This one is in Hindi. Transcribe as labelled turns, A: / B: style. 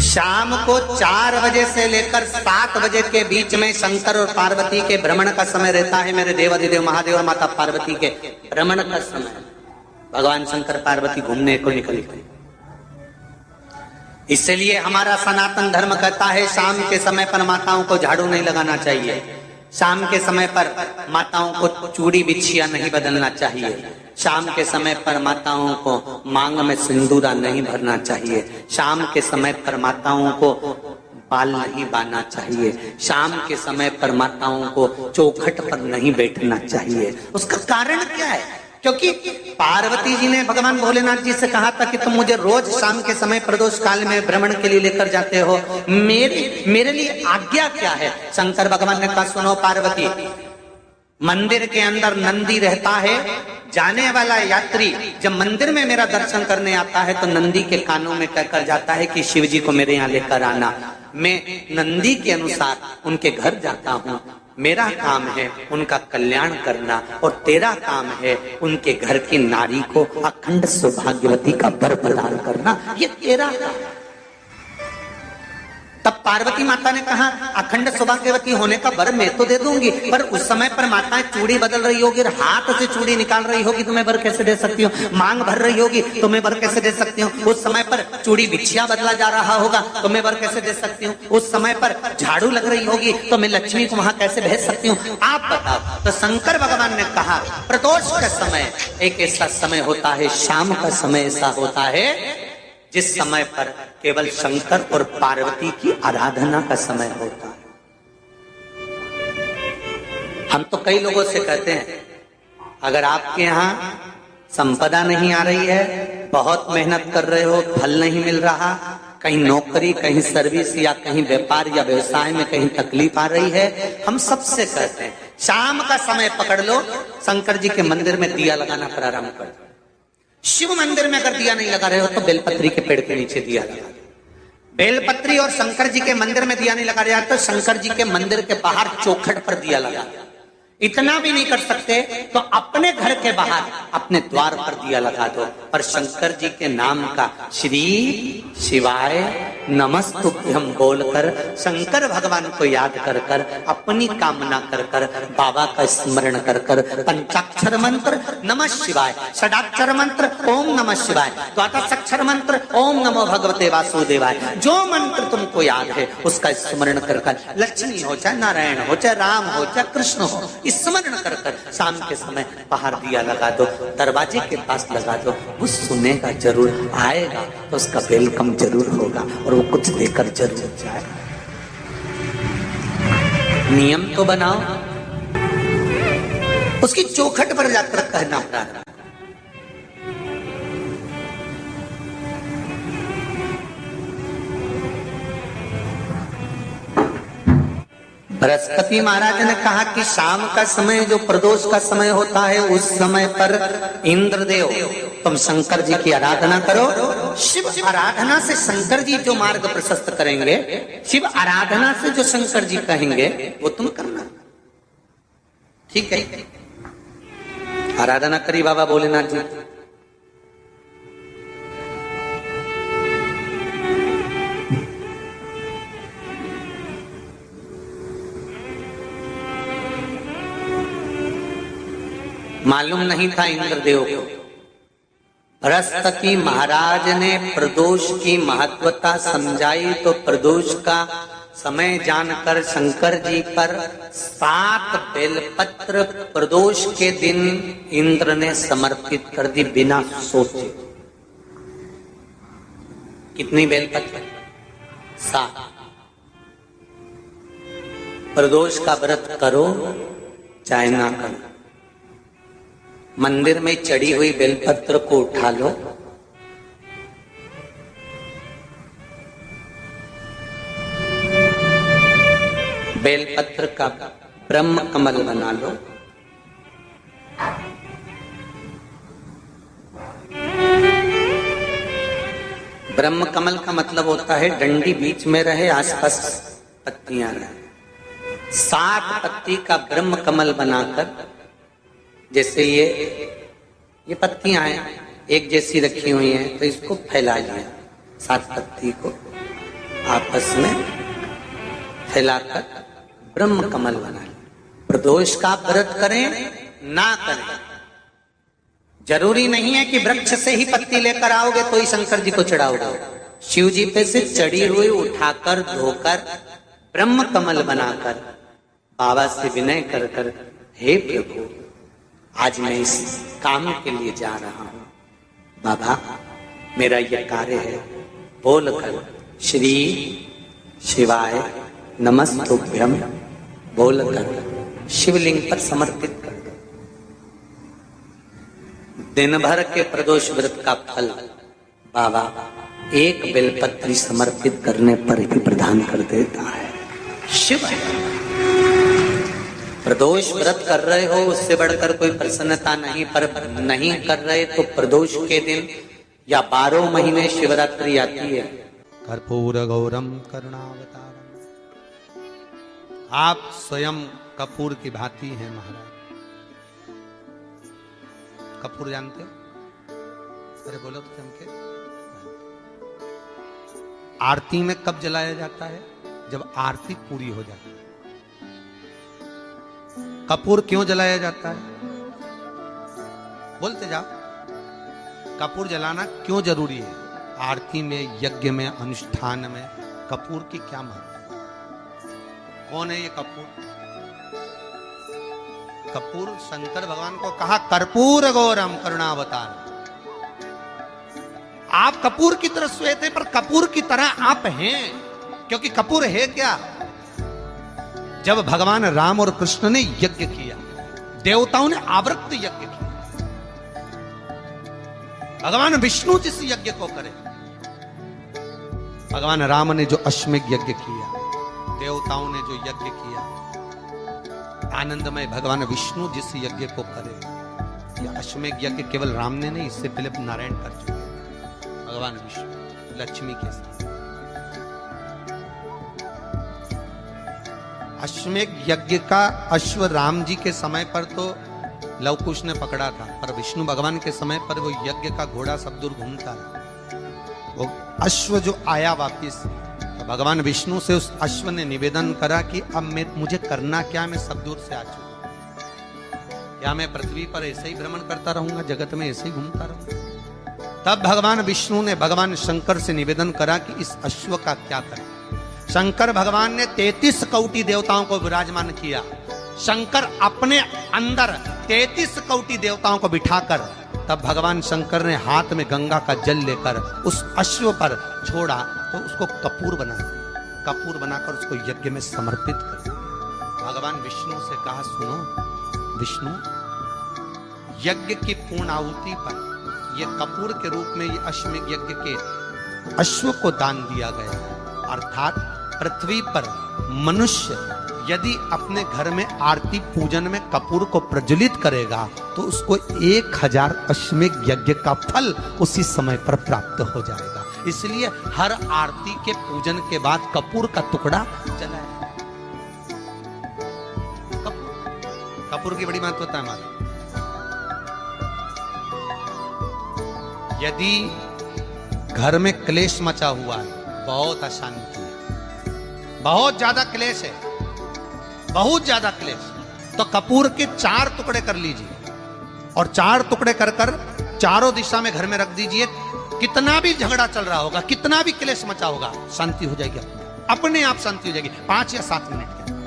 A: शाम को 4 बजे से लेकर 7 बजे के बीच में शंकर और पार्वती के भ्रमण का समय रहता है। मेरे देवाधिदेव महादेव और माता पार्वती के भ्रमण का समय, भगवान शंकर पार्वती घूमने को निकले। इसलिए हमारा सनातन धर्म कहता है शाम के समय पर माताओं को झाड़ू नहीं लगाना चाहिए, शाम के समय पर माताओं को चूड़ी बिछिया नहीं बदलना चाहिए, शाम के समय पर माताओं को मांग में सिंदूरा नहीं भरना चाहिए, शाम के समय पर माताओं को बाल नहीं बांधना चाहिए, शाम के समय पर माताओं को चौखट पर नहीं बैठना चाहिए। उसका कारण क्या है? क्योंकि पार्वती जी ने भगवान भोलेनाथ जी से कहा था कि तुम मुझे रोज शाम के समय प्रदोष काल में भ्रमण के लिए लेकर जाते हो, मेरे लिए आज्ञा क्या है? शंकर भगवान ने कहा सुनो पार्वती, मंदिर के अंदर नंदी रहता है, जाने वाला यात्री जब मंदिर में मेरा दर्शन करने आता है तो नंदी के कानों में कहकर जाता है कि शिव जी को मेरे यहाँ लेकर आना। मैं नंदी के अनुसार उनके घर जाता हूँ, मेरा काम है उनका कल्याण करना और तेरा काम है उनके घर की नारी को अखंड सौभाग्यवती का वर प्रदान करना, ये तेरा काम। तब पार्वती माता ने कहा अखंड सौभाग्यवती होने का वर मैं तो दे दूंगी, पर उस समय पर माताएं चूड़ी बदल रही होगी, हाथ से चूड़ी निकाल रही होगी तो मैं वर कैसे दे सकती हूँ? मांग भर रही होगी तो मैं वर कैसे दे सकती हूँ? उस समय पर चूड़ी बिछिया बदला जा रहा होगा तो मैं वर कैसे दे सकती हूँ? उस समय पर झाड़ू लग रही होगी तो मैं लक्ष्मी को वहां कैसे भेज सकती हूँ? आप बताओ। तो शंकर भगवान ने कहा प्रदोष का समय एक ऐसा समय होता है, शाम का समय ऐसा होता है जिस समय पर केवल शंकर और पार्वती की आराधना का समय होता है। हम तो कई लोगों से कहते हैं अगर आपके यहाँ संपदा नहीं आ रही है, बहुत मेहनत कर रहे हो, फल नहीं मिल रहा, कहीं नौकरी, कहीं सर्विस या कहीं व्यापार या व्यवसाय में कहीं तकलीफ आ रही है, हम सबसे कहते हैं शाम का समय पकड़ लो, शंकर जी के मंदिर में दिया लगाना प्रारंभ कर दो। शिव मंदिर में अगर दिया नहीं लगा रहे हो तो बेलपत्री के पेड़ के नीचे दिया लगा। बेलपत्री और शंकर जी के मंदिर में दिया नहीं लगा रहा तो शंकर जी के मंदिर के बाहर चौखट पर दिया लगा। इतना भी नहीं कर सकते तो अपने घर के बाहर अपने द्वार पर दिया लगा दो, पर शंकर जी के नाम का श्री शिवाय नमस्तुभ्यम बोलकर शंकर भगवान को याद कर कर अपनी कामना कर कर बाबा का स्मरण कर कर पंचाक्षर मंत्र नमः शिवाय, षडाक्षर मंत्र ओम नमः शिवाय, द्वादशाक्षर मंत्र ओम नमो भगवते वासुदेवाय, जो मंत्र तुमको याद है उसका स्मरण कर कर लक्ष्मी हो चाहे नारायण हो चाहे राम हो चाहे कृष्ण हो स्मरण कर कर शाम के समय बाहर दिया लगा दो, दरवाजे के पास लगा दो। वो सुनेगा जरूर, आएगा तो उसका वेलकम जरूर होगा और वो कुछ देकर जरूर जाएगा। नियम तो बनाओ, उसकी चौखट पर जाकर कहना प्रारंभ। बृहस्पति महाराज ने कहा कि शाम का समय जो प्रदोष का समय होता है उस समय पर इंद्रदेव तुम शंकर जी की आराधना करो। शिव आराधना से शंकर जी जो मार्ग प्रशस्त करेंगे, शिव आराधना से जो शंकर जी कहेंगे वो तुम करना, ठीक है? आराधना करी बाबा भोलेनाथ जी। मालूम नहीं था इंद्रदेव को। बृहस्पति महाराज ने प्रदोष की महत्वता समझाई तो प्रदोष का समय जानकर शंकर जी पर 7 बेलपत्र प्रदोष के दिन इंद्र ने समर्पित कर दी बिना सोचे। कितनी बेलपत्र? 7। प्रदोष का व्रत करो चाहे ना करो, मंदिर में चढ़ी हुई बेलपत्र को उठा लो, बेलपत्र का ब्रह्म कमल बना लो, ब्रह्म कमल का मतलब होता है डंडी बीच में रहे, आसपास पत्तियां रहे। 7 पत्ती का ब्रह्म कमल बनाकर, जैसे ये पत्तियां हैं एक जैसी रखी हुई हैं तो इसको फैला लिया 7 पत्ती को, आपस में फैलाकर ब्रह्म कमल बना लें। प्रदोष का व्रत करें ना करें, जरूरी नहीं है कि वृक्ष से ही पत्ती लेकर आओगे तो ही शंकर जी को चढ़ाओगे। शिव जी पे से चढ़ी हुई उठाकर धोकर ब्रह्म कमल बनाकर बाबा से विनय कर कर, हे प्रभु आज मैं इस काम के लिए जा रहा हूं, बाबा मेरा यह कार्य है, बोलकर श्री शिवाय नमस्तुभ्यम बोलकर शिवलिंग पर समर्पित कर दो। दिन भर के प्रदोष व्रत का फल बाबा एक बेलपत्री समर्पित करने पर भी प्रदान कर देता है। शिव है। प्रदोष व्रत कर रहे हो उससे बढ़कर कोई प्रसन्नता नहीं, पर नहीं कर रहे तो प्रदोष के दिन या 12 महीने शिवरात्रि आती है।
B: कर्पूर गौरम करुणावतारम। आप स्वयं कपूर की भांति हैं महाराज। कपूर जानते हो? अरे बोलो तो चमके। आरती में कब जलाया जाता है? जब आरती पूरी हो जाती है। कपूर क्यों जलाया जाता है? बोलते जाओ। कपूर जलाना क्यों जरूरी है? आरती में, यज्ञ में, अनुष्ठान में कपूर की क्या महत्व है? कौन है ये कपूर? कपूर शंकर भगवान को कहा कर्पूर गौरम करुणावतार। आप कपूर की तरह श्वेत है, पर कपूर की तरह आप हैं, क्योंकि कपूर है क्या? जब भगवान राम और कृष्ण ने यज्ञ किया, देवताओं ने आवृत्त यज्ञ किया। भगवान विष्णु जिस यज्ञ को करे, भगवान राम ने जो अश्वमेध यज्ञ किया, देवताओं ने जो यज्ञ किया, आनंदमय भगवान विष्णु जिस यज्ञ को करे, यह अश्वमेध यज्ञ केवल राम ने नहीं, इससे पहले नारायण कर चुके भगवान विष्णु लक्ष्मी के साथ। अश्वमेध यज्ञ का अश्व राम जी के समय पर तो लवकुश ने पकड़ा था, पर विष्णु भगवान के समय पर वो यज्ञ का घोड़ा सब दूर घूमता रहा। वो अश्व जो आया वापिस, तो भगवान विष्णु से उस अश्व ने निवेदन करा कि अब मुझे करना क्या, मैं सब दूर से आ चुका, क्या मैं पृथ्वी पर ऐसे ही भ्रमण करता रहूंगा, जगत में ऐसे ही घूमता रहूंगा? तब भगवान विष्णु ने भगवान शंकर से निवेदन करा कि इस अश्व का क्या करें। शंकर भगवान ने 33 कोटि देवताओं को विराजमान किया। शंकर अपने अंदर 33 कोटि देवताओं को बिठाकर, तब भगवान शंकर ने हाथ में गंगा का जल लेकर उस अश्व पर छोड़ा, तो उसको कपूर बना दिया। कपूर बनाकर उसको यज्ञ में समर्पित कर दिया। भगवान विष्णु से कहा, सुनो विष्णु, यज्ञ की पूर्ण आहुति पर ये कपूर के रूप में ये अश्वमेध यज्ञ के अश्व को दान दिया गया। अर्थात पृथ्वी पर मनुष्य यदि अपने घर में आरती पूजन में कपूर को प्रज्वलित करेगा तो उसको 1000 अश्वमेध यज्ञ का फल उसी समय पर प्राप्त हो जाएगा। इसलिए हर आरती के पूजन के बाद कपूर का टुकड़ा जलाया। कपूर की बड़ी महत्वता है हमारी। यदि घर में क्लेश मचा हुआ है, बहुत अशांति है, बहुत ज्यादा क्लेश है, बहुत ज्यादा क्लेश, तो कपूर के 4 टुकड़े कर लीजिए और 4 टुकड़े कर कर चारों दिशा में घर में रख दीजिए। कितना भी झगड़ा चल रहा होगा, कितना भी क्लेश मचा होगा, शांति हो जाएगी, अपने आप शांति हो जाएगी 5 या 7 मिनट के।